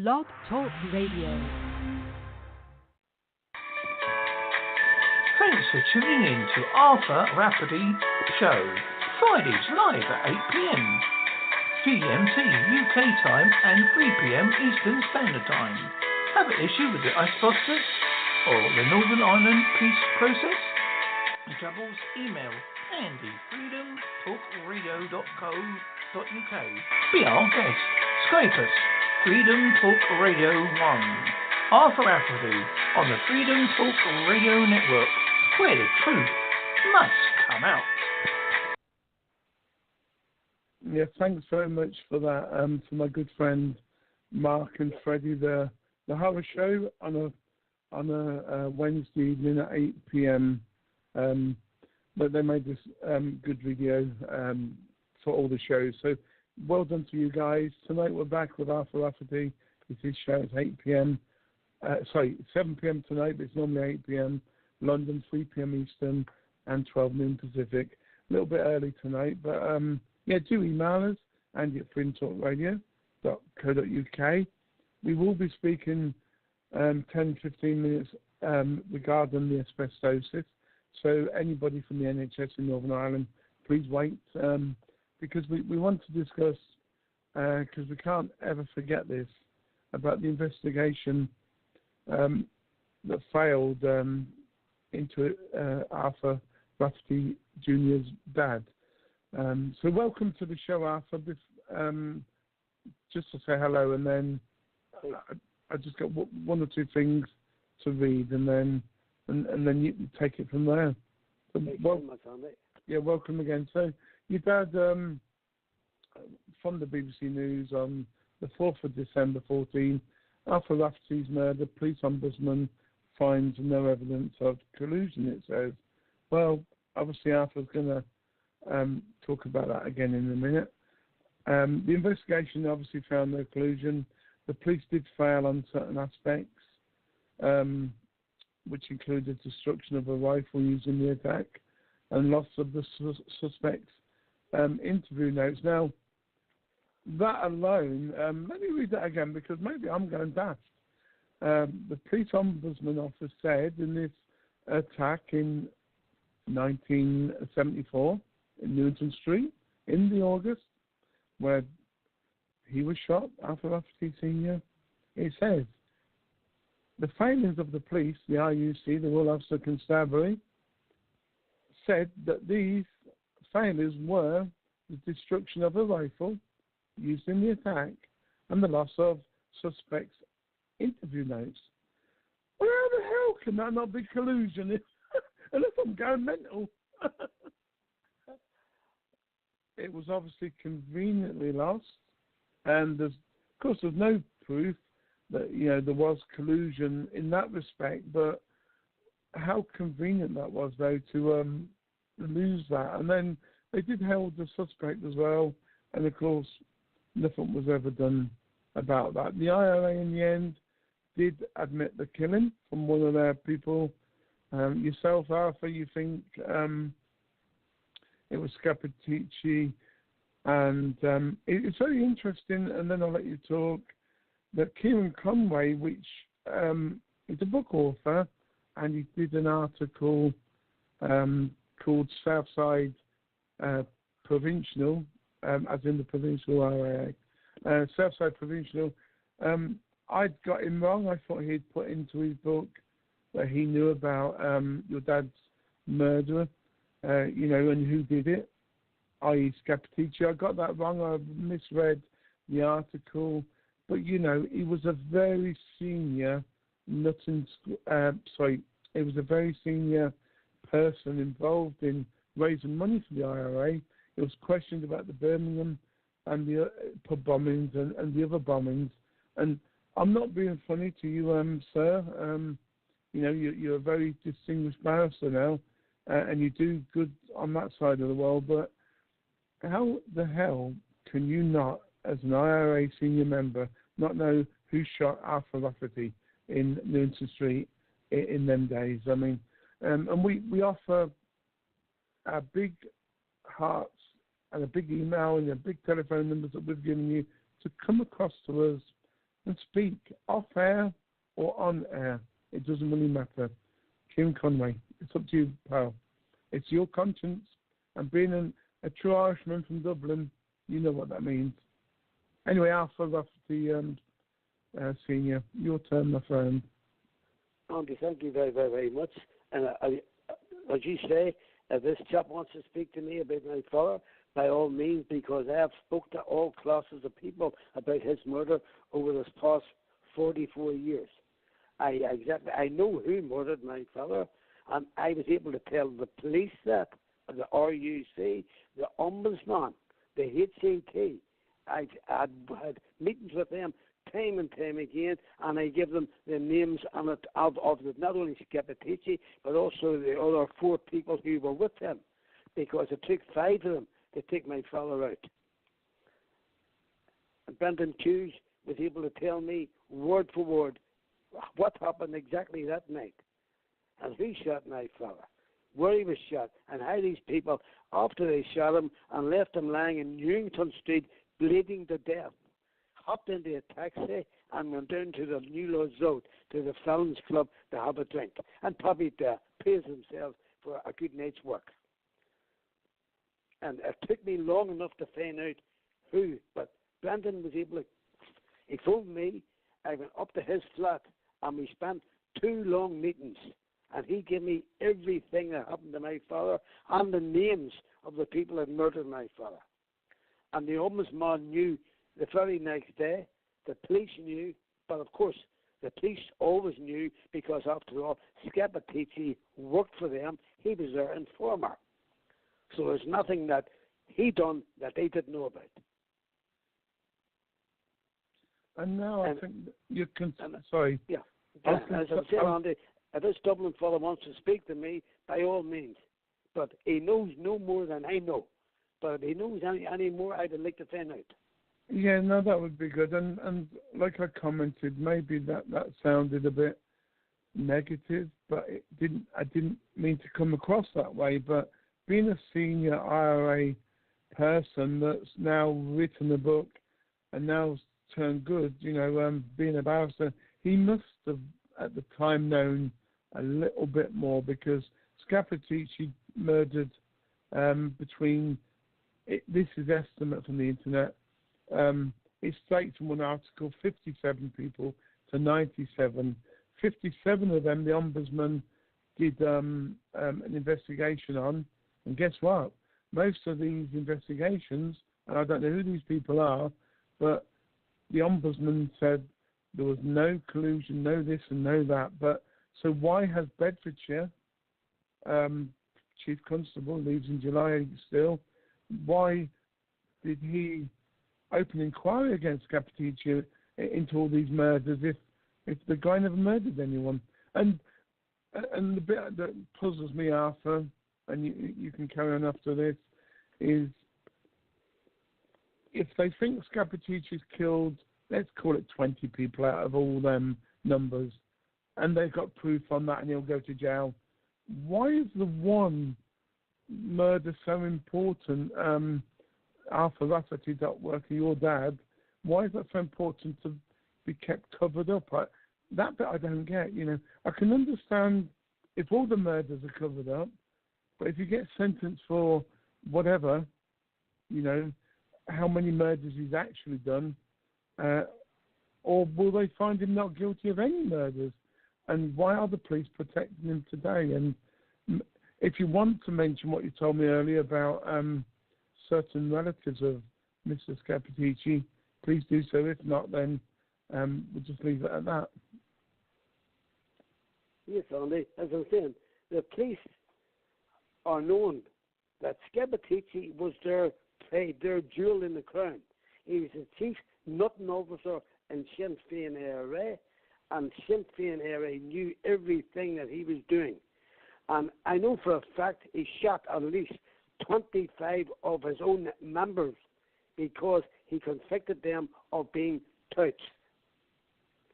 Blog Talk Radio. Thanks for tuning in to Arthur Raffertys Show, Fridays live at 8 p.m. GMT UK time and 3 p.m. Eastern Standard Time. Have an issue with the Asbestosis or the Northern Ireland peace process? Troubles? Email andyfreedomtalkradio.co.uk. Be our guest. Skype us. Freedom Talk Radio 1. Arthur Raffertys on the Freedom Talk Radio Network, where the truth must come out. Yeah, thanks very much for that. For my good friend Mark and Freddie, the horror show on a Wednesday evening at 8 p.m. But they made this good video for all the shows. So well done to you guys. Tonight we're back with Arthur Raffertys. His show is 8 p.m. 7 p.m. tonight, but it's normally 8 p.m. London, 3 p.m. Eastern, and 12 noon Pacific. A little bit early tonight, but yeah, do email us, andy@freedomtalkradio.co.uk. We will be speaking 10-15 minutes regarding the asbestosis. So anybody from the NHS in Northern Ireland, please wait, because we want to discuss, because we can't ever forget this, about the investigation that failed into Arthur Raffertys Jr.'s dad. So welcome to the show, Arthur. Just to say hello, and then I just got one or two things to read, and then you take it from there. So, welcome again. So your dad, from the BBC News on the 4th of December 14, Arthur Raffertys murder, police ombudsman finds no evidence of collusion, it says. Well, obviously Arthur's going to talk about that again in a minute. The investigation obviously found no collusion. The police did fail on certain aspects, which included destruction of a rifle used in the attack and loss of the suspect's interview notes. Now, that alone, let me read that again because maybe I'm going daft. The police ombudsman officer said in this attack in 1974 in Newton Street, in the August, where he was shot, Arthur Raffertys Sr., it says, the findings of the police, the RUC, the Royal Officer Constabulary, said that these failures were the destruction of a rifle used in the attack and the loss of suspects' interview notes. Well, how the hell can that not be collusion unless I'm going mental? It was obviously conveniently lost, and of course there's no proof that there was collusion in that respect. But how convenient that was, though, to lose that. And then they did hold the suspect as well, and of course nothing was ever done about that. The IRA in the end did admit the killing from one of their people. Yourself, Arthur, you think it was Scapitici, and it's very interesting, and then I'll let you talk, that Kieran Conway, which is a book author, and he did an article called Southside Provincial, as in the Provincial IRA, Southside Provincial. I'd got him wrong. I thought he'd put into his book that he knew about your dad's murderer, and who did it, i.e. Scapitici. I got that wrong. I misread the article. But, he was a very senior he was a very senior person involved in raising money for the IRA. It was questioned about the Birmingham and the pub bombings and the other bombings. And I'm not being funny to you, sir. You're a very distinguished barrister now, and you do good on that side of the world. But how the hell can you not, as an IRA senior member, not know who shot Arthur Raffertys in Newton Street in them days? I mean, and we offer our big hearts and a big email and a big telephone numbers that we've given you to come across to us and speak off air or on air. It doesn't really matter. Kim Conway, it's up to you, pal. It's your conscience. And being a true Irishman from Dublin, you know what that means. Anyway, Alpha Rafferty Senior, your turn, my friend. Andy, thank you very, very, very much. And as you say, if this chap wants to speak to me about my father, by all means, because I have spoke to all classes of people about his murder over this past 44 years. I know who murdered my father, and I was able to tell the police that, the RUC, the Ombudsman, the HCT. I had meetings with them time and time again, and I give them the names of not only Scapitici, but also the other 4 people who were with him, because it took 5 of them to take my father out. And Brendan Hughes was able to tell me word for word what happened exactly that night, and who shot my father, where he was shot, and how these people, after they shot him and left him lying in Newington Street bleeding to death, hopped into a taxi and went down to the New Lords Road, to the Felons Club, to have a drink, and probably to praise themselves for a good night's work. And it took me long enough to find out who, but Brendan was able to, he phoned me, I went up to his flat, and we spent 2 long meetings, and he gave me everything that happened to my father and the names of the people that murdered my father. And the Ombudsman knew the very next day, the police knew, but of course the police always knew, because after all, Scapitici worked for them, he was their informer. So there's nothing that he done that they didn't know about. And now I think you can. Sorry. Yeah. As I said, Andy, if this Dublin fellow wants to speak to me, by all means. But he knows no more than I know. But if he knows any more, I'd like to find out. Yeah, no, that would be good. And like I commented, maybe that sounded a bit negative, but I didn't mean to come across that way. But being a senior IRA person that's now written a book and now turned good, being a barrister, he must have at the time known a little bit more, because Scapitici murdered between, this is estimate from the internet, it states in one article 57 people to 97. 57 of them the Ombudsman did an investigation on, and guess what? Most of these investigations, and I don't know who these people are, but the Ombudsman said there was no collusion, no this and no that. But so why has Bedfordshire, Chief Constable, leaves in July still, why did he open inquiry against Scapitici into all these murders if the guy never murdered anyone? And the bit that puzzles me, Arthur, and you can carry on after this, is if they think Scapitici's killed, let's call it 20 people out of all them numbers, and they've got proof on that and he'll go to jail, why is the one murder so important? Arthur Rafferty, worker, your dad, why is that so important to be kept covered up? That bit I don't get. I can understand if all the murders are covered up, but if you get sentenced for whatever, how many murders he's actually done, or will they find him not guilty of any murders? And why are the police protecting him today? And if you want to mention what you told me earlier about certain relatives of Mr. Scapitici, please do so. If not, then we'll just leave it at that. Yes, Andy, as I was saying, the police are known that Scapitici was their jewel in the crown. He was the chief nothing officer in Sinn Féin ARA, and Sinn Féin ARA knew everything that he was doing. And I know for a fact he shot at least 25 of his own members because he convicted them of being touts.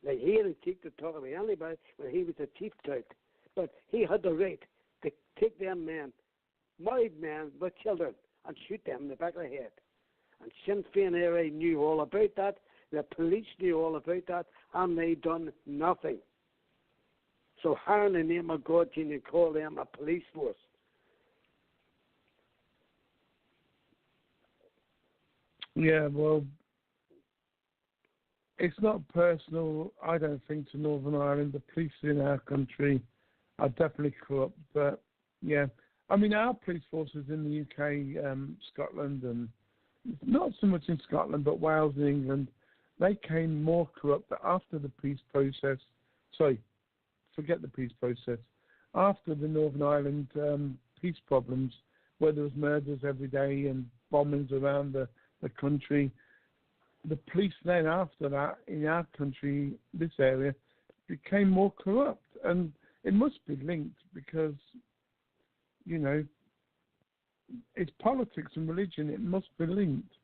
Like, he had the cheek to talk about anybody when he was a chief tout. But he had the right to take them men, married men with children, and shoot them in the back of the head. And Sinn Féin ARA knew all about that. The police knew all about that, and they done nothing. So how in the name of God can you call them a police force? Yeah, well, it's not personal, I don't think, to Northern Ireland. The police in our country are definitely corrupt. But, yeah, I mean, our police forces in the UK, Scotland, and not so much in Scotland, but Wales and England, they came more corrupt after the peace process. Sorry, forget the peace process. After the Northern Ireland peace problems, where there was murders every day and bombings around the country, the police then after that in our country, this area, became more corrupt. And it must be linked because, you know, it's politics and religion. It must be linked.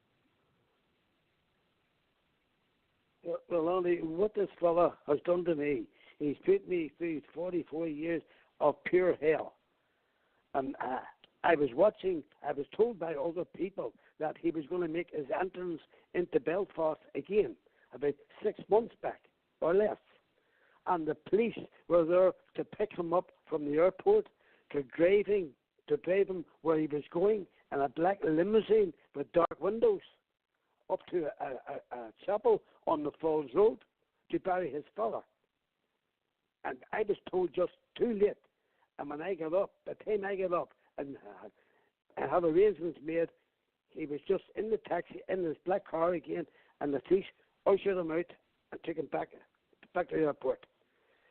Well, only what this fella has done to me, he's put me through 44 years of pure hell. And I was told by other people that he was going to make his entrance into Belfast again about 6 months back or less. And the police were there to pick him up from the airport, to drive him where he was going in a black limousine with dark windows up to a chapel on the Falls Road to bury his father. And I was told just too late. And when I got up, the time I got up and had arrangements made, he was just in the taxi, in his black car again, and the police ushered him out and took him back to the airport.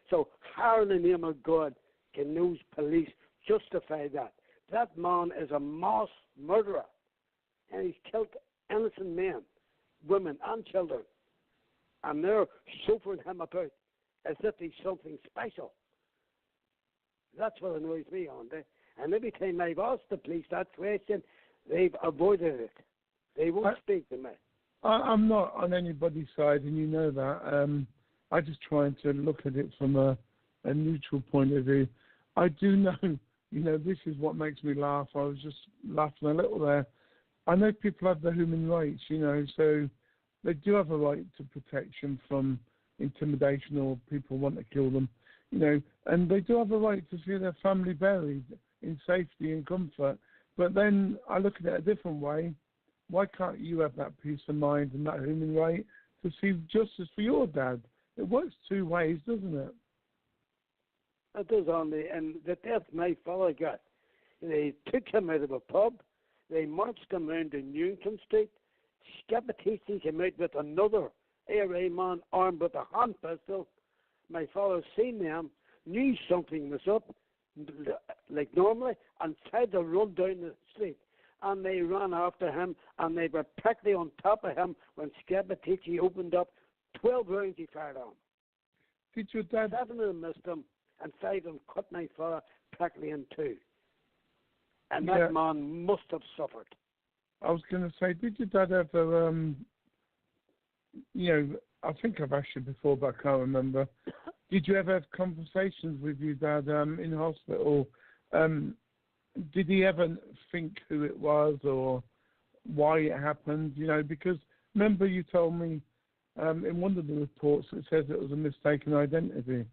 So how in the name of God can those police justify that? That man is a mass murderer, and he's killed innocent men, women, and children. And they're chauffeuring him about as if he's something special. That's what annoys me, Andy. And every time I've asked the police that question, they've avoided it. They won't speak to me. I'm not on anybody's side, and you know that. I'm just trying to look at it from a neutral point of view. I do know, you know, this is what makes me laugh. I was just laughing a little there. I know people have their human rights, you know, so they do have a right to protection from intimidation or people want to kill them, you know, and they do have a right to see their family buried in safety and comfort. But then I look at it a different way. Why can't you have that peace of mind and that human right to see justice for your dad? It works two ways, doesn't it? It does, Andy. And the death my father got, they took him out of a pub. They marched him around in Newton Street. Scapatisi came out with another ARA man armed with a hand pistol. My father seen them, knew something was up, like normally, and tried to run down the street. And they ran after him, and they were practically on top of him when Scapatisi opened up 12 rounds he fired on. Did your dad... 7 of them missed him, and 5 of them cut my father practically in two. And that man must have suffered. I was going to say, did your dad ever, you know, I think I've asked you before, but I can't remember. Did you ever have conversations with your dad in hospital? Did he ever think who it was or why it happened? You know, because remember you told me in one of the reports it says it was a mistaken identity.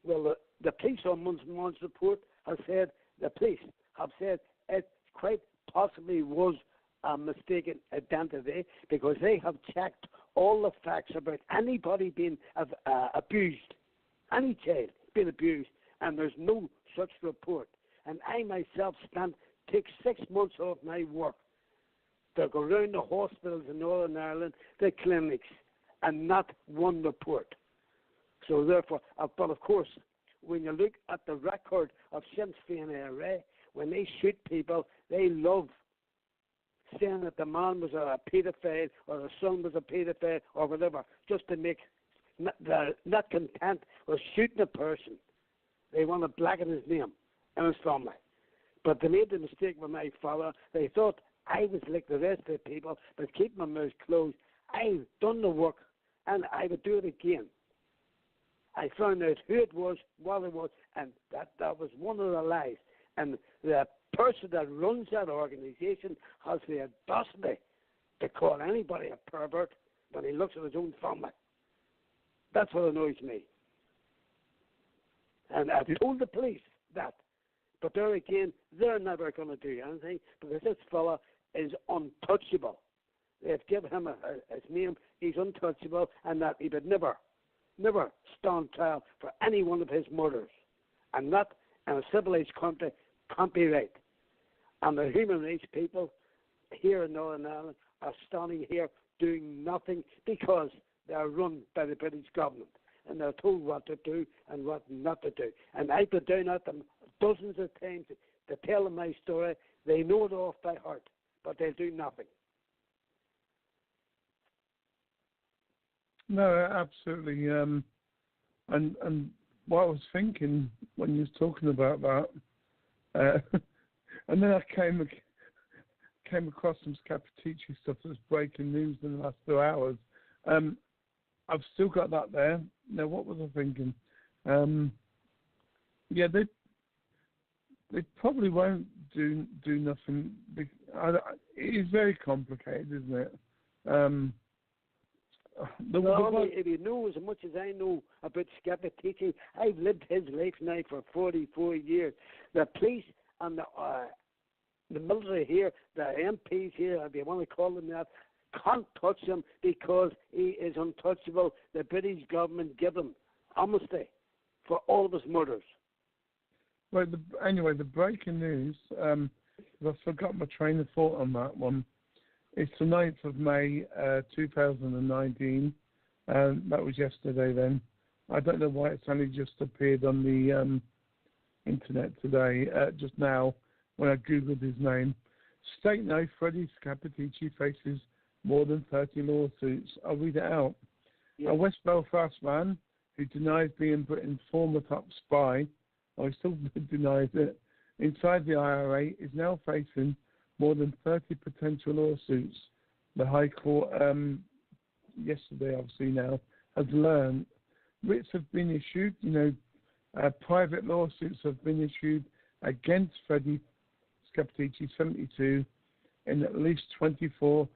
Well, the police on Mun's report have said, the police have said it quite possibly was a mistaken identity because they have checked all the facts about anybody being abused, any child being abused, and there's no such report. And I myself take 6 months off my work to go around the hospitals in Northern Ireland, the clinics, and not one report. So therefore, but of course, when you look at the record of Sinn Féin ARA, when they shoot people, they love saying that the man was a paedophile or the son was a paedophile or whatever, just to make, they're not content with shooting a person. They want to blacken his name and his family. But they made the mistake with my father. They thought I was like the rest of the people, but keep my mouth closed. I've done the work, and I would do it again. I found out who it was, what it was, and that was one of the lies. And the person that runs that organization has the audacity to call anybody a pervert when he looks at his own family. That's what annoys me. And I've told the police that. But there again, they're never going to do anything because this fella is untouchable. They've given him his name, he's untouchable, and that he would never stand trial for any one of his murders. And that, in a civilized country, can't be right. And the human rights people here in Northern Ireland are standing here doing nothing because they are run by the British government. And they're told what to do and what not to do. And I've been down at them dozens of times to tell them my story. They know it off by heart, but they'll do nothing. No, absolutely. And what I was thinking when you was talking about that, and then I came across some Scapitici stuff that's breaking news in the last 2 hours. I've still got that there. Now, what was I thinking? Yeah, they probably won't do nothing. It is very complicated, isn't it? If you know as much as I know about Scapitici, I've lived his life now for 44 years. The police and the military here, the MPs here, if you want to call them that, can't touch him because he is untouchable. The British government give him amnesty for all of his murders. Well, anyway, the breaking news, I forgot my train of thought on that one. It's the 9th of May, 2019. That was yesterday then. I don't know why it's only just appeared on the internet today, just now, when I Googled his name. State now, Freddie Scapitici faces more than 30 lawsuits. I'll read it out. Yeah. A West Belfast man who denies being Britain's former top spy, or he still denies it, inside the IRA is now facing more than 30 potential lawsuits. The High Court, yesterday obviously now, has learned. Writs have been issued, private lawsuits have been issued against Freddie Scapitici, 72, in at least 24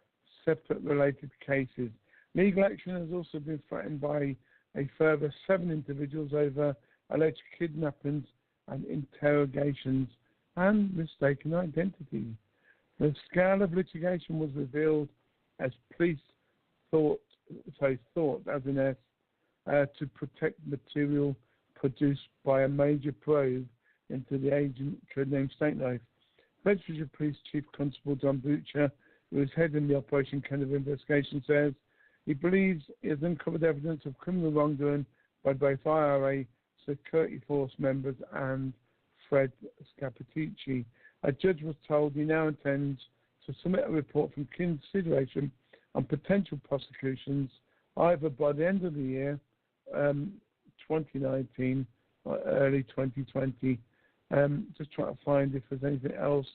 separate related cases. Legal action has also been threatened by a further 7 individuals over alleged kidnappings and interrogations and mistaken identity. The scale of litigation was revealed as police thought as in S, to protect material produced by a major probe into the agent codenamed State Knife. Bedfordshire Police Chief Constable John Butcher, who is heading the Operation Kind of investigation, says he believes he has uncovered evidence of criminal wrongdoing by both IRA security force members and Fred Scapitici. A judge was told he now intends to submit a report from consideration on potential prosecutions either by the end of the year, 2019, or early 2020. Just trying to find if there's anything else.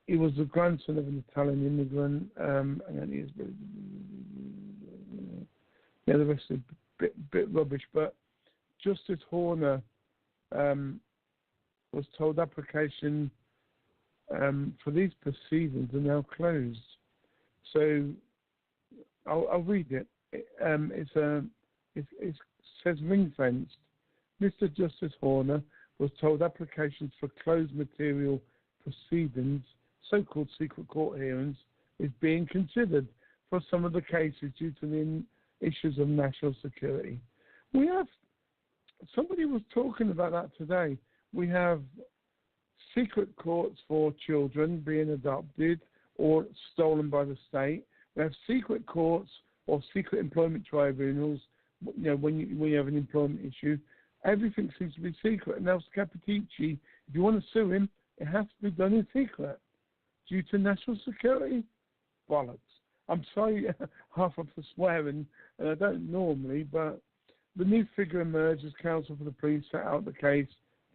He was the grandson of an Italian immigrant, and the rest is a bit rubbish. But Justice Horner was told application for these proceedings are now closed. So I'll read it. It says ring-fenced. Mr. Justice Horner was told applications for closed material proceedings, so-called secret court hearings, is being considered for some of the cases due to the issues of national security. Somebody was talking about that today. We have secret courts for children being adopted or stolen by the state. We have secret courts or secret employment tribunals, when you have an employment issue. Everything seems to be secret. And now Scapitici, if you want to sue him, it has to be done in secret. Due to national security? Bollocks. I'm sorry, half of the swearing, and I don't normally, but the new figure emerged as counsel for the police set out the case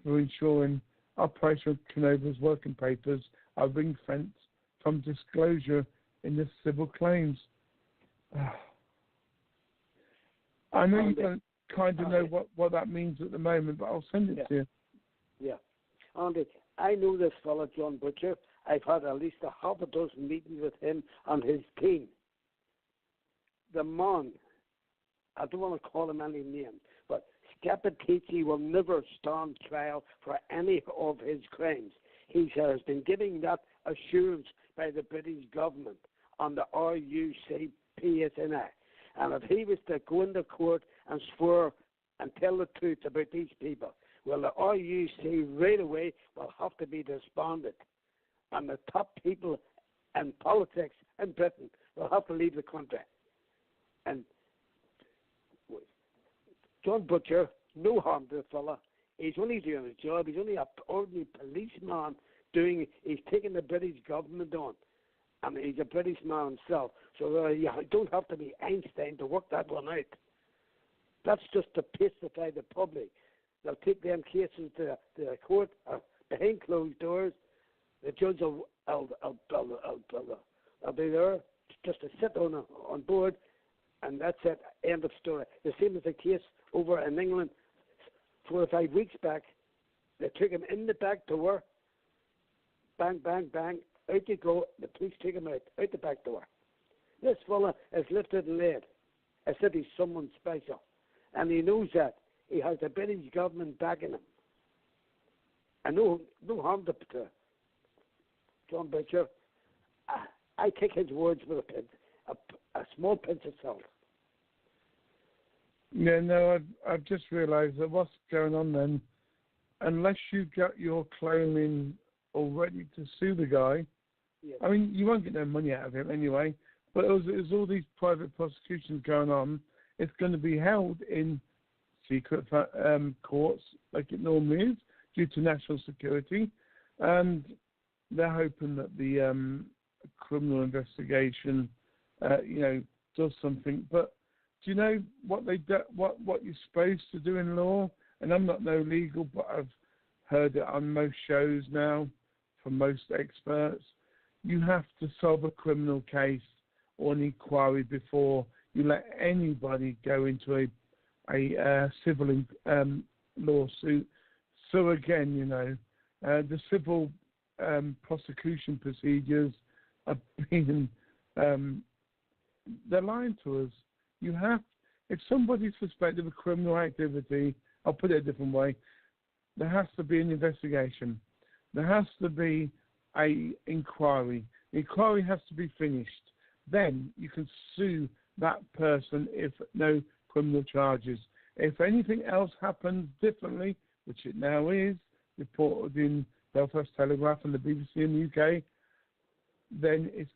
for ensuring Operation Canova's working papers are ring-fenced from disclosure in the civil claims. I know you don't kind of know what that means at the moment, but I'll send it to you. Yeah. Andy, I know this fellow, John Butcher. I've had at least a half a dozen meetings with him and his team. the man, I don't want to call him any name, but Scappaticci will never stand trial for any of his crimes. He has been giving that assurance by the British government on the RUC PSNI. And if he was to go into court and swear and tell the truth about these people, well, the RUC right away will have to be disbanded. And the top people in politics in Britain will have to leave the country. And John Butcher, no harm to the fella. He's only doing his job. He's only an ordinary policeman he's taking the British government on. I mean, he's a British man himself. So you don't have to be Einstein to work that one out. That's just to pacify the public. They'll take them cases to the court behind closed doors. The judge will be there just to sit on board, and that's it. End of story. The same as the case over in England 4 or 5 weeks back. They took him in the back door. Bang, bang, bang. Out you go. The police take him out the back door. This fella is lifted and laid as if he's someone special. And he knows that. He has the British government backing him. And no harm to John Butcher. I take his words with a small pinch of salt. Yeah, no, I've just realised that what's going on then, unless you got your claim in already to sue the guy, yes. I mean, you won't get no money out of him anyway, but there's all these private prosecutions going on. It's going to be held in secret courts like it normally is due to national security, and they're hoping that the criminal investigation, does something. But do you know what they do, what you're supposed to do in law? And I'm not no legal, but I've heard it on most shows now from most experts. You have to solve a criminal case or an inquiry before you let anybody go into a civil lawsuit. So again, the civil prosecution procedures are being they're lying to us. If somebody's suspected of criminal activity, I'll put it a different way, there has to be an investigation. There has to be an inquiry. The inquiry has to be finished. Then you can sue that person if no criminal charges. If anything else happens differently, which it now is, reported in Belfast Telegraph and the BBC in the UK, then it's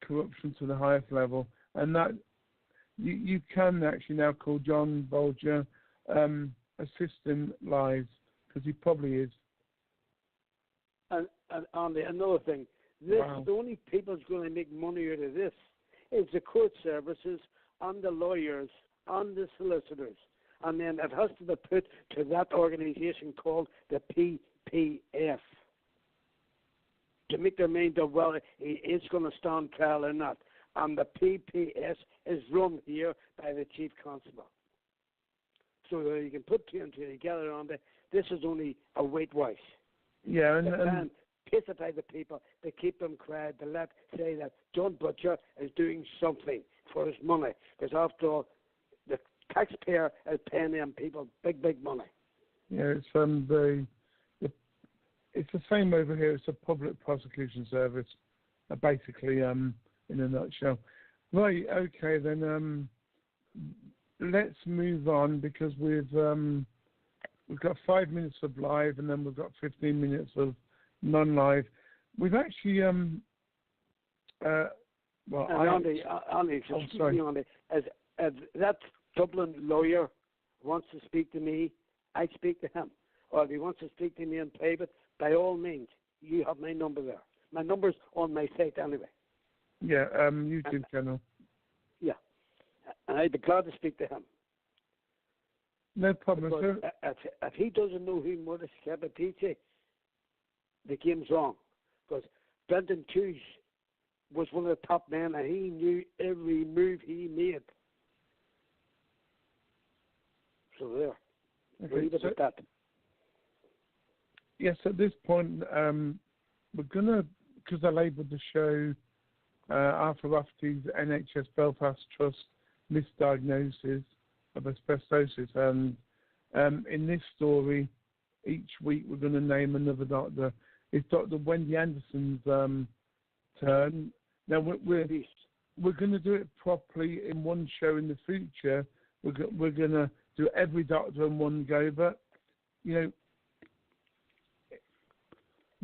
corruption to the highest level. And that you can actually now call John Bolger assistant lies, because he probably is. And another thing, the only people who's going to make money out of this is the court services and the lawyers and the solicitors. And then it has to be put to that organisation called the PPF to make their mind up, well, he is going to stand trial or not. And the PPS is run here by the Chief Constable. So you can put two and two together on this is only a whitewash. Yeah, and pacify the people, to keep them quiet, to say that John Butcher is doing something for his money. Because after all, the taxpayer is paying them people big, big money. Yeah, it's the same over here. It's a public prosecution service, basically, in a nutshell. Right, okay, then let's move on, because we've got 5 minutes of live, and then we've got 15 minutes of non-live. We've actually, Andy, as that Dublin lawyer wants to speak to me, I speak to him. Or if he wants to speak to me in private, by all means, you have my number there. My number's on my site anyway. Yeah, YouTube channel. Yeah, and I'd be glad to speak to him. No problem, sir. If he doesn't know who Murder Scappaticci, the game's wrong. Because Brendan Hughes was one of the top men, and he knew every move he made. So there. Okay, leave it at that. Yes, at this point, we're going to, because I labelled the show Arthur Raffertys Nhs Belfast Trust Misdiagnosis of Asbestosis. And in this story, each week we're going to name another doctor. It's Dr. Wendy Anderson's turn. Now we're going to do it properly in one show in the future. We're going to do every doctor in one go, but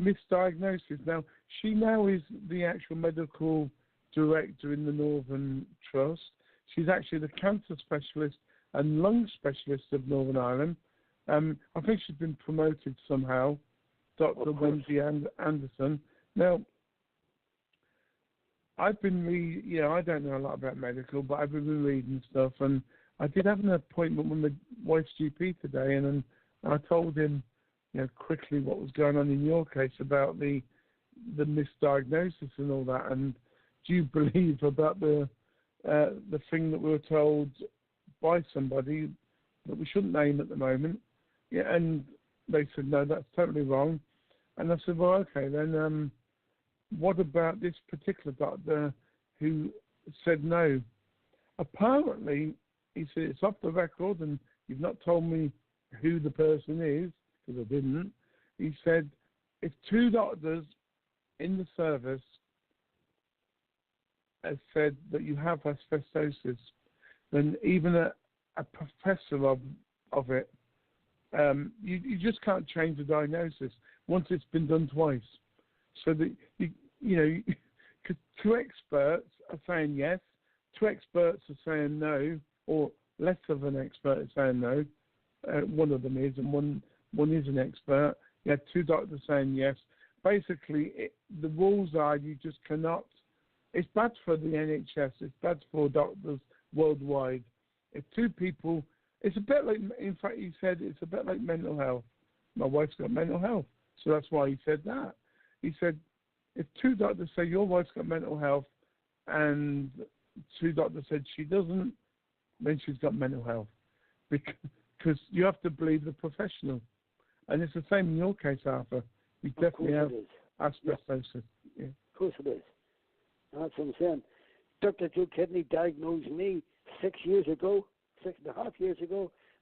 Misdiagnosis. Now she now is the actual medical director in the Northern Trust. She's actually the cancer specialist and lung specialist of Northern Ireland. I think she's been promoted somehow, Dr. Wendy Anderson. Now, I've been I don't know a lot about medical, but I've been reading stuff, and I did have an appointment with my wife's GP today, and I told him, quickly what was going on in your case about the misdiagnosis and all that, and do you believe about the thing that we were told by somebody that we shouldn't name at the moment? Yeah, and they said, no, that's totally wrong. And I said, well, okay, then what about this particular doctor who said no? Apparently, he said, it's off the record and you've not told me who the person is, because I didn't. He said, if two doctors in the service have said that you have asbestosis, then even a professor of it, you just can't change the diagnosis once it's been done twice. So that because two experts are saying yes, two experts are saying no, or less of an expert is saying no. One of them is, and one is an expert. You have two doctors saying yes. Basically, the rules are you just cannot. It's bad for the NHS. It's bad for doctors worldwide. If two people, it's a bit like. In fact, he said it's a bit like mental health. My wife's got mental health, so that's why he said that. He said, if two doctors say your wife's got mental health, and two doctors said she doesn't, then she's got mental health, because you have to believe the professional. And it's the same in your case, Arthur. You definitely have asbestosis. Yeah. Of course it is. That's what I'm saying. Dr. Joe Kidney diagnosed me 6.5 years ago,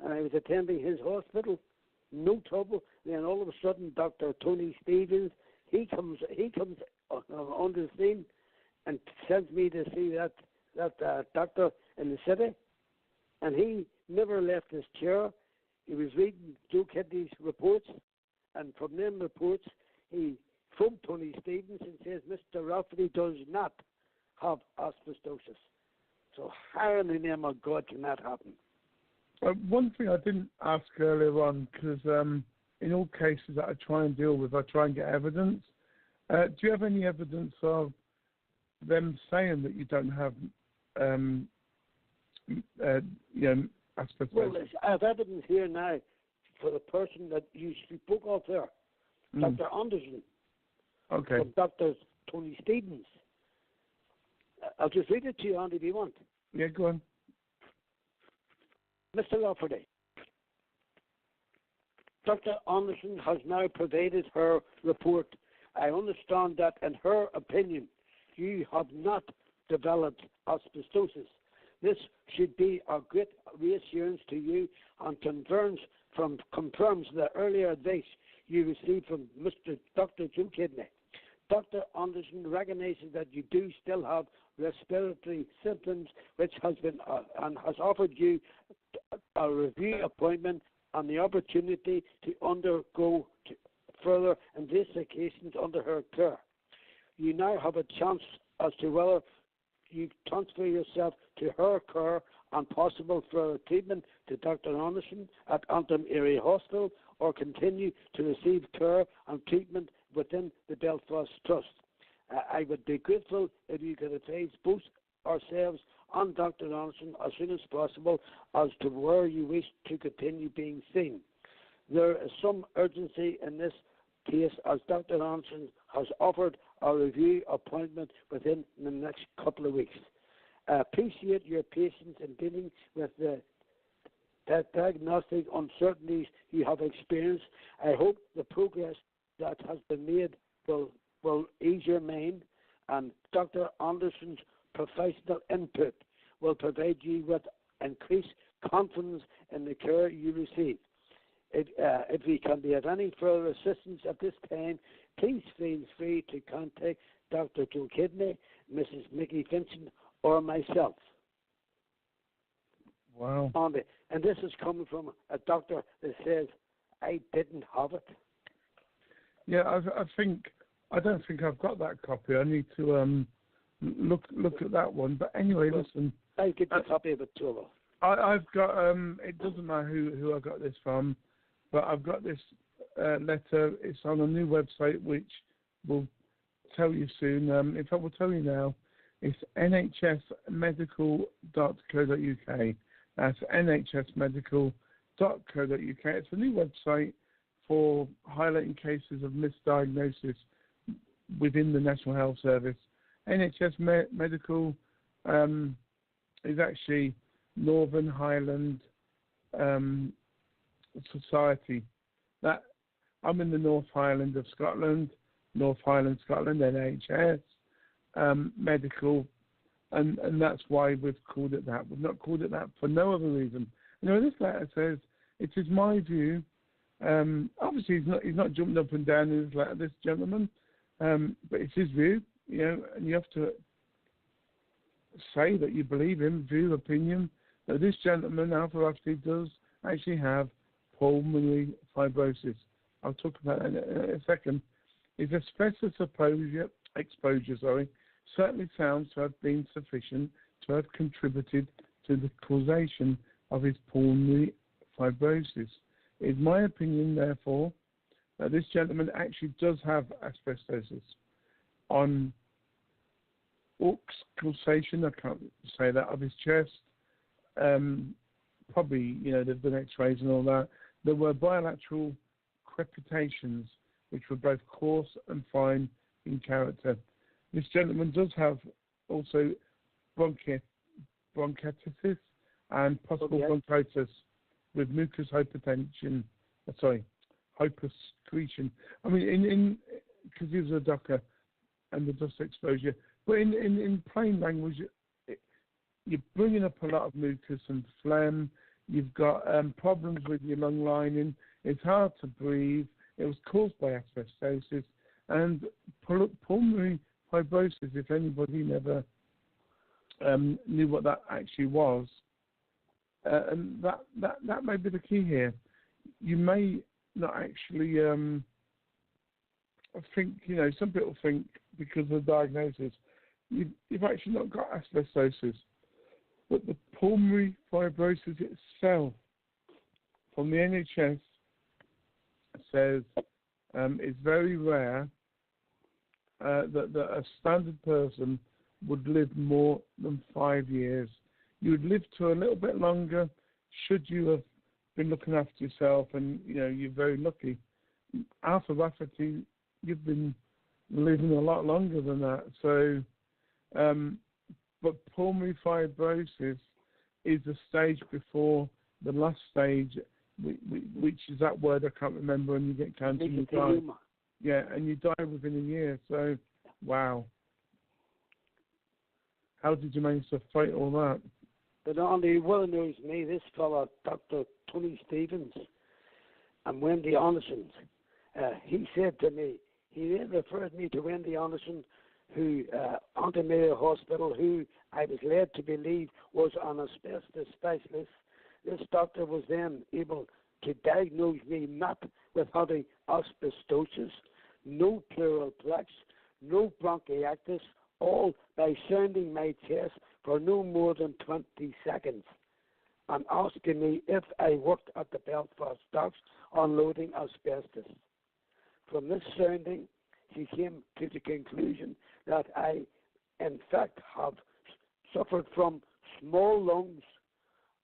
and I was attending his hospital. No trouble. Then all of a sudden, Dr. Tony Stevens, he comes on the scene and sends me to see that doctor in the city. And he never left his chair. He was reading Joe Kidney's reports, and from them reports, he phoned Tony Stevens and says, Mr. Rafferty does not have asbestosis. So how in the name of God can that happen? One thing I didn't ask earlier on, because in all cases that I try and deal with, I try and get evidence. Do you have any evidence of them saying that you don't have asbestosis? Well, I have evidence here now for the person that you spoke of there, Dr. Anderson, from Dr. Tony Stevens. I'll just read it to you, Andy, if you want. Yeah, go on. Mr. Rafferty, Dr. Anderson has now provided her report. I understand that, in her opinion, you have not developed asbestosis. This should be a great reassurance to you and confirms the earlier advice you received from Dr. Joe Kidney. Dr. Anderson recognizes that you do still have respiratory symptoms, which has been and has offered you a review appointment and the opportunity to undergo further investigations under her care. You now have a chance as to whether you transfer yourself to her care and possible further treatment to Dr. Anderson at Antrim Area Hospital, or continue to receive care and treatment within the Belfast Trust. I would be grateful if you could advise both ourselves and Dr. Anderson as soon as possible as to where you wish to continue being seen. There is some urgency in this case, as Dr. Anderson has offered a review appointment within the next couple of weeks. I appreciate your patience in dealing with the diagnostic uncertainties you have experienced. I hope the progress that has been made will ease your mind, and Dr. Anderson's professional input will provide you with increased confidence in the care you receive. If we can be of any further assistance at this time, please feel free to contact Dr. Joe Kidney, Mrs. Mickey Vincent, or myself. Wow. And this is coming from a doctor that says, I didn't have it. Yeah, I don't think I've got that copy. I need to look at that one. But anyway, listen. I'll get a copy of it too. I've got, it doesn't matter who I got this from, but I've got this letter. It's on a new website, which will tell you soon. In fact, we'll tell you now. It's nhsmedical.co.uk. That's nhsmedical.co.uk. It's a new website for highlighting cases of misdiagnosis within the National Health Service. NHS Medical is actually Northern Highland Society. That I'm in the North Highland of Scotland, North Highland, Scotland, NHS Medical, and that's why we've called it that. We've not called it that for no other reason. You know, this letter says, it is my view. Obviously, he's not jumping up and down in his letter, this gentleman, but it's his view, you know, and you have to say that you believe him, view, opinion, that this gentleman, Alpha Rafferty, does actually have pulmonary fibrosis. I'll talk about that in a second. His asbestos exposure, certainly sounds to have been sufficient to have contributed to the causation of his pulmonary fibrosis. It is my opinion, therefore, that this gentleman actually does have asbestosis. On auscultation, I can't say that, of his chest, probably, you know, they've done x-rays and all that. There were bilateral crepitations, which were both coarse and fine in character. This gentleman does have also bronchitis and possible bronchitis with mucus hypertension, hypersecretion. I mean, because he was a doctor and the dust exposure. But in plain language, you're bringing up a lot of mucus and phlegm. You've got problems with your lung lining. It's hard to breathe. It was caused by asbestosis and pulmonary fibrosis. If anybody never knew what that actually was, and that may be the key here. You may not actually think, you know, some people think because of the diagnosis, you've actually not got asbestosis. But the pulmonary fibrosis itself, from the NHS, says it's very rare that a standard person would live more than 5 years. You would live to a little bit longer should you have been looking after yourself, and you know you're very lucky. Alpha Rafferty, you've been living a lot longer than that. So, but pulmonary fibrosis is the stage before the last stage, which is that word I can't remember, and you get cancer and you die. Yeah, and you die within a year. So, wow. How did you manage to fight all that? But only well knows me, this fellow, Dr. Tony Stevens and Wendy Anderson, he said to me, he then referred me to Wendy Anderson, who, Anti Mayo Hospital, who I was led to believe was an asbestos specialist. This doctor was then able to diagnose me not with having asbestosis, no pleural plaques, no bronchitis, all by sounding my chest for no more than 20 seconds and asking me if I worked at the Belfast docks unloading asbestos. From this sounding, she came to the conclusion that I, in fact, have suffered from small lungs,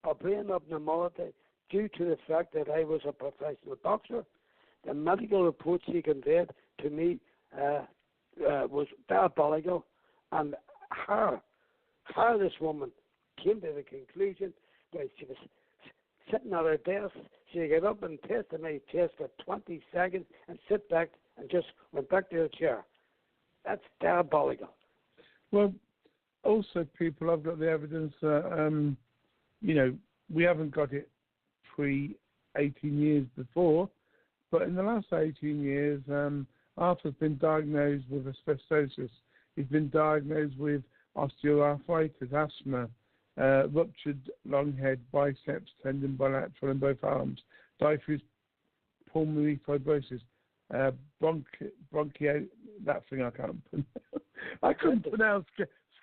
a brain abnormality due to the fact that I was a professional doctor. The medical report she conveyed to me was diabolical, and how this woman came to the conclusion that she was sitting at her desk, she got up and tested my chest for 20 seconds and sit back and just went back to her chair. That's diabolical. Well, also, people, I've got the evidence that, we haven't got it pre 18 years before, but in the last 18 years, Arthur's been diagnosed with asbestosis. He's been diagnosed with osteoarthritis, asthma, ruptured long head, biceps, tendon bilateral in both arms, diffuse pulmonary fibrosis, bronchial, that thing I can't pronounce. I couldn't pronounce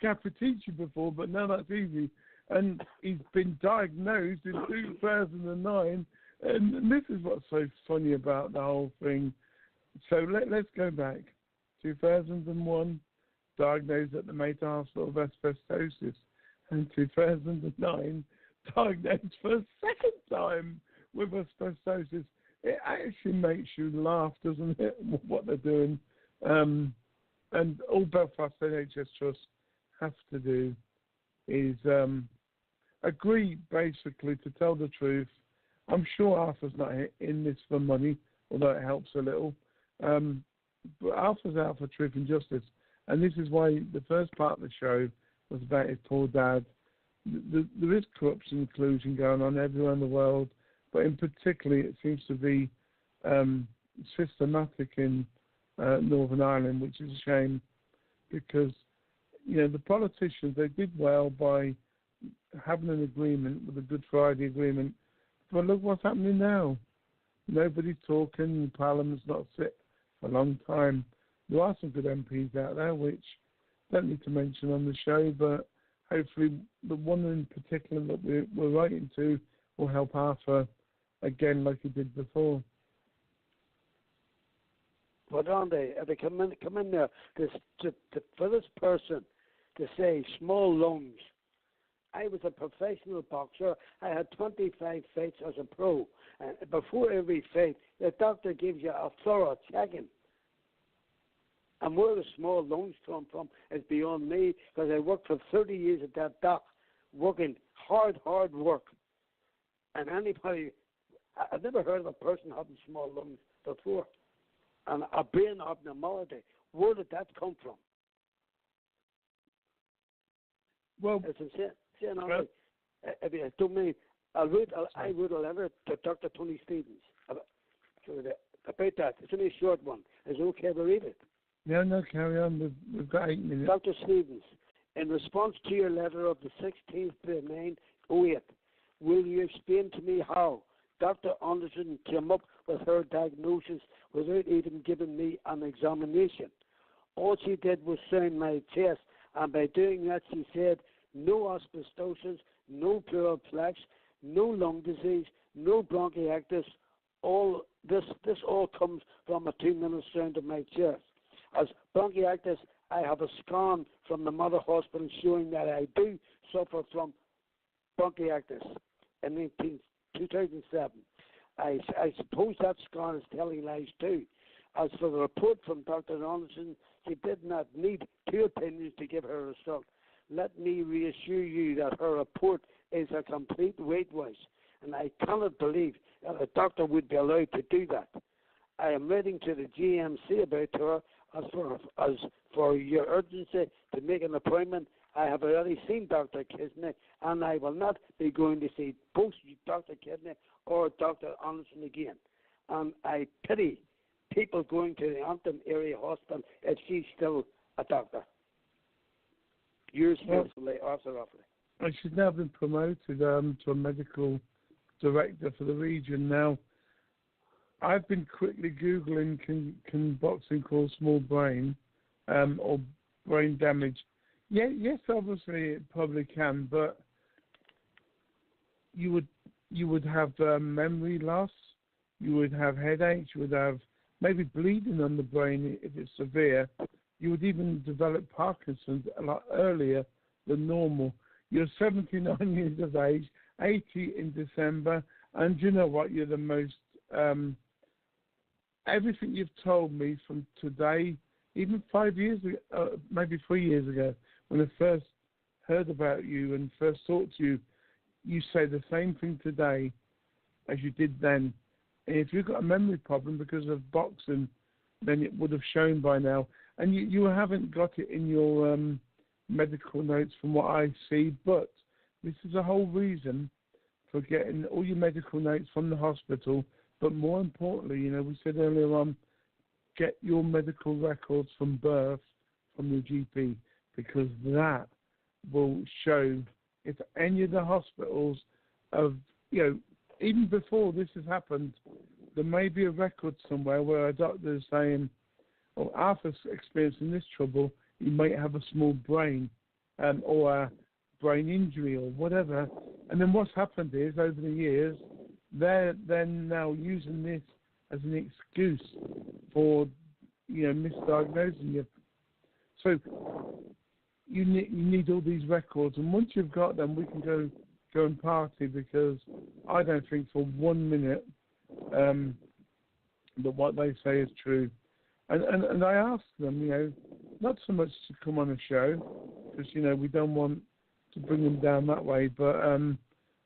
Scapitici before, but now that's easy. And he's been diagnosed in 2009, and this is what's so funny about the whole thing. So let's go back. 2001, diagnosed at the Mater Hospital of asbestosis, and 2009, diagnosed for a second time with asbestosis. It actually makes you laugh, doesn't it, what they're doing? And all Belfast NHS Trust have to do is agree, basically, to tell the truth. I'm sure Arthur's not in this for money, although it helps a little. But Arthur's out for truth and justice. And this is why the first part of the show was about his poor dad. There is corruption and collusion going on everywhere in the world, but in particular it seems to be systematic in Northern Ireland, which is a shame because, the politicians, they did well by having an agreement with the Good Friday Agreement. But look what's happening now. Nobody's talking, Parliament's not sit for a long time. There are some good MPs out there, which I don't need to mention on the show, but hopefully the one in particular that we're writing to will help Arthur again like he did before. But aren't they? If they come in there for this person to say small lungs. I was a professional boxer. I had 25 fights as a pro. And before every fight, the doctor gives you a thorough checking. And where the small lungs come from is beyond me, because I worked for 30 years at that doc, working hard work. And anybody, I've never heard of a person having small lungs before. And a brain abnormality. Where did that come from? Well, as I'm saying, I don't mean, I wrote a letter to Dr. Tony Stevens about that. It's only a short one. Is it okay to read it? No, carry on. We've got 8 minutes. Dr. Stevens, in response to your letter of the 16th to 9/08, will you explain to me how Dr. Anderson came up with her diagnosis without even giving me an examination? All she did was sign my chest, and by doing that she said, no asbestosis, no pleural plaques, no lung disease, no bronchiectasis. All this all comes from a 2-minute sound of my chest. As bronchiectasis, I have a scan from the Mother Hospital showing that I do suffer from bronchiectasis in 2007. I suppose that scan is telling lies too. As for the report from Dr. Anderson, she did not need 2 opinions to give her result. Let me reassure you that her report is a complete whitewash, and I cannot believe that a doctor would be allowed to do that. I am writing to the GMC about her. As for your urgency to make an appointment, I have already seen Dr. Kisney, and I will not be going to see both Dr. Kisney or Dr. Anderson again. And I pity people going to the Antrim Area Hospital if she's still a doctor. Yours faithfully, Arthur Rafferty. She's now been promoted to a medical director for the region. Now, I've been quickly Googling, can boxing cause small brain or brain damage? Yeah, yes, obviously it probably can, but you would have memory loss, you would have headaches, you would have maybe bleeding on the brain if it's severe. You would even develop Parkinson's a lot earlier than normal. You're 79 years of age, 80 in December, and you know what? You're the most... everything you've told me from today, even 5 years ago, maybe 3 years ago, when I first heard about you and first talked to you, you say the same thing today as you did then. And if you've got a memory problem because of boxing, then it would have shown by now. And you haven't got it in your medical notes from what I see, but this is a whole reason for getting all your medical notes from the hospital. But more importantly, we said earlier on, get your medical records from birth from your GP, because that will show if any of the hospitals even before this has happened, there may be a record somewhere where a doctor is saying, "Oh, Arthur's experiencing this trouble. He might have a small brain, or a brain injury, or whatever." And then what's happened is, over the years, they're then now using this as an excuse for, misdiagnosing you. So you need all these records, and once you've got them, we can go and party, because I don't think for 1 minute that what they say is true. And I asked them, not so much to come on a show, because, we don't want to bring them down that way, but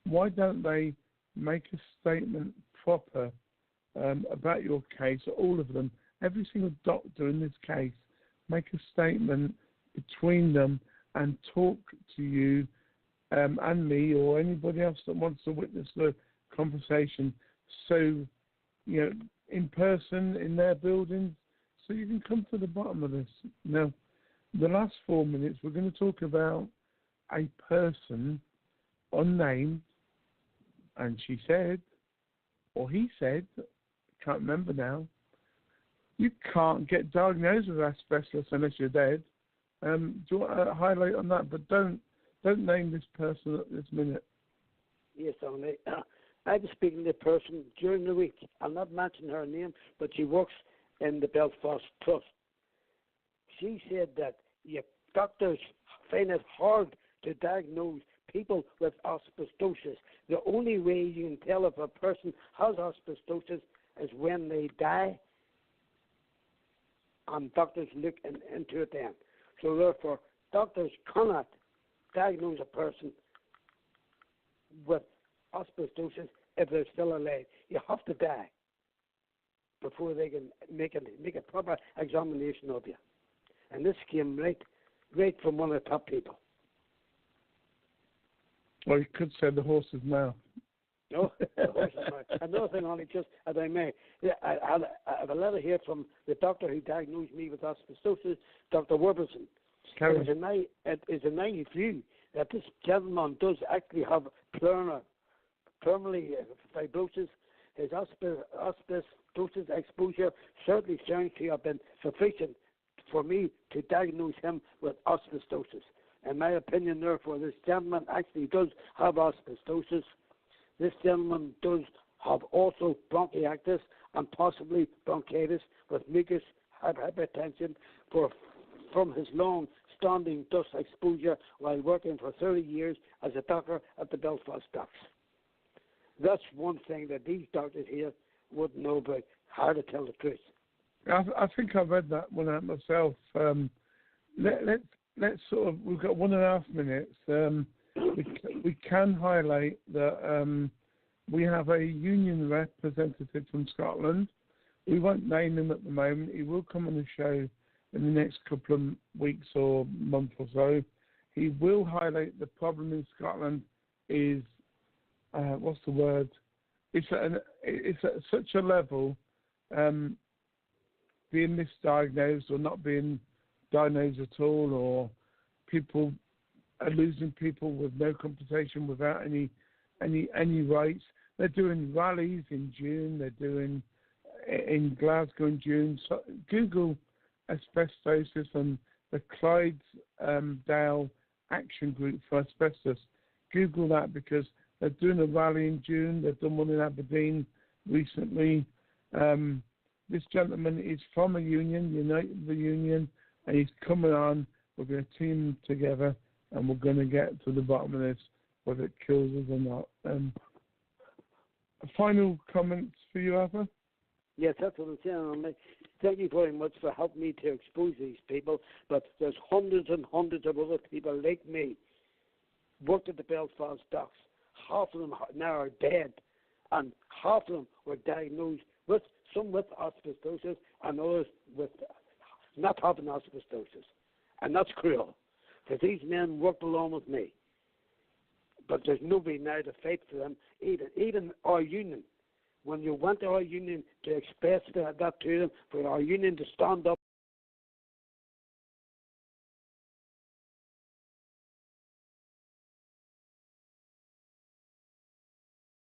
why don't they make a statement proper about your case, all of them, every single doctor in this case, make a statement between them and talk to you and me, or anybody else that wants to witness the conversation, so, in person, in their buildings, so you can come to the bottom of this. Now, the last 4 minutes, we're going to talk about a person, unnamed, and she said, or he said, can't remember now, you can't get diagnosed with asbestos unless you're dead. Do you want to highlight on that? But don't name this person at this minute. Yes, only. I was speaking to a person during the week. I'll not mention her name, but she works in the Belfast Trust. She said that doctors find it hard to diagnose people with asbestosis. The only way you can tell if a person has asbestosis is when they die, and doctors look into it then. So therefore, doctors cannot diagnose a person with asbestosis if they're still alive. You have to die before they can make a proper examination of you. And this came right from one of the top people. Well, you could say the horse's mouth. No, the horse's mouth. Another thing, only just as I may, I have a letter here from the doctor who diagnosed me with asbestosis, Dr. Werberson. It is in my view that this gentleman does actually have terminally fibrosis. His asbestosis exposure certainly sounds to have been sufficient for me to diagnose him with asbestosis. In my opinion, therefore, this gentleman actually does have asbestosis. This gentleman does have also bronchiectasis and possibly bronchitis with mucus hypertension from his long-standing dust exposure while working for 30 years as a doctor at the Belfast Docks. That's one thing that these doctors here wouldn't know about, how to tell the truth. I think I read that one out myself. Let's sort of, we've got 1.5 minutes. We can highlight that we have a union representative from Scotland. We won't name him at the moment. He will come on the show in the next couple of weeks or month or so. He will highlight the problem in Scotland is, what's the word? It's at such a level, being misdiagnosed or not being diagnosed at all, or people are losing people with no compensation without any rights. They're doing rallies in June. They're doing in Glasgow in June. So Google asbestosis and the Clydesdale Action Group for Asbestos. Google that, because they're doing a rally in June. They've done one in Aberdeen recently. This gentleman is from a union, United the Union, and he's coming on. We're going to team together, and we're going to get to the bottom of this, whether it kills us or not. Final comments for you, Arthur? Yes, that's what I'm saying. Thank you very much for helping me to expose these people, but there's hundreds and hundreds of other people like me worked at the Belfast Docks. Half of them now are dead, and half of them were diagnosed with some with asbestosis and others with not having asbestosis. And that's cruel because these men worked along with me. But there's nobody now to fight for them, even our union. When you went to our union to express that to them, for our union to stand up